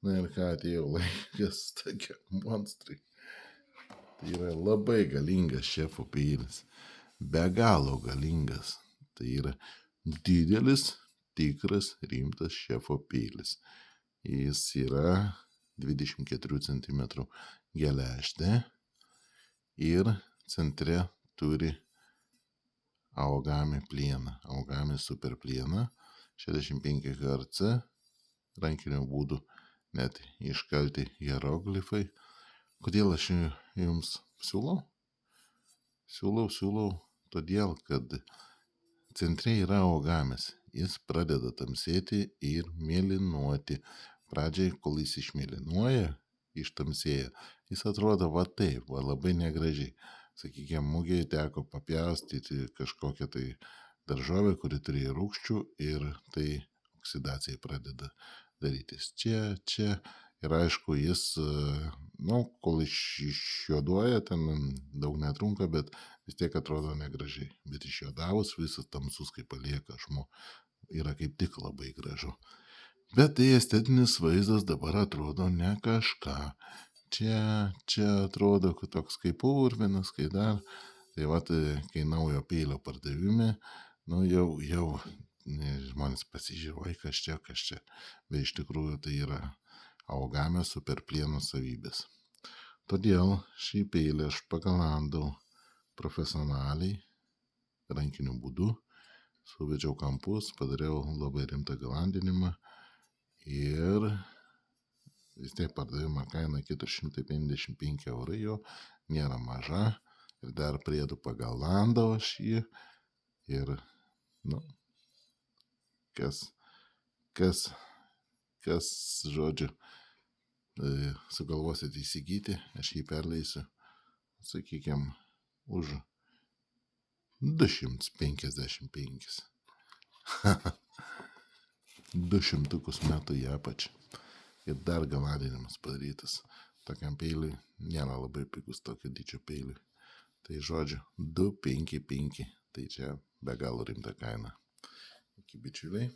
Na ir ką, atėjo laikas tokia monstrai. Tai yra labai galingas šefo peilis. Be galo galingas. Tai yra didelis, tikras, rimtas šefo peilis. Jis yra 24 cm geležtė ir centre turi Aogami plieną. Aogami super plieną, 65 Hz, rankiniu būdu net iškalti hieroglifai. Kodėl aš jums siūlau? Siūlau, todėl, kad centre yra Aogamis. Jis pradeda tamsėti ir mėlynuoti. Pradžiai, kol jis išmėlynuoja, ištamsėja, jis atrodo va taip, va labai negražiai. Sakykime, mugėje teko papjaustyti kažkokią tai daržovę, kuri turėjo rūgščių ir tai oksidacijai pradeda darytis. Čia ir aišku, jis, kol išjuoduoja, ten daug netrunka, bet vis tiek atrodo negražiai. Bet išjuodavus visas tamsus kaip palieka ašmuo, yra kaip tik labai gražu. Bet tai estetinis vaizdas dabar atrodo ne kažką. Čia atrodo toks kaip urvinas, kai dar. Tai va, kai naujo peilio pardavime, jau žmonės pasižiūrėjo, kas čia. Bet iš tikrųjų tai yra Aogamio super plieno savybės. Todėl šį peilį aš pagalandau profesionaliai, rankiniu būdu, suvedžiau kampus, padariau labai rimtą galandinimą ir vis tiek pardavimo kaina 455 eurai, jo nėra maža ir dar priedu pagalandau aš jį ir, kas, žodžiu, sugalvosit įsigyti, aš jį perleisiu, sakykime, už 255. 200 metų į apačią. Ir dar galandinimas padarytas. Tokiam peiliui nėra labai pigus tokio dydžio peiliui. Tai žodžiu, 255. Tai čia be galo rimta kaina. Iki bičiuliai.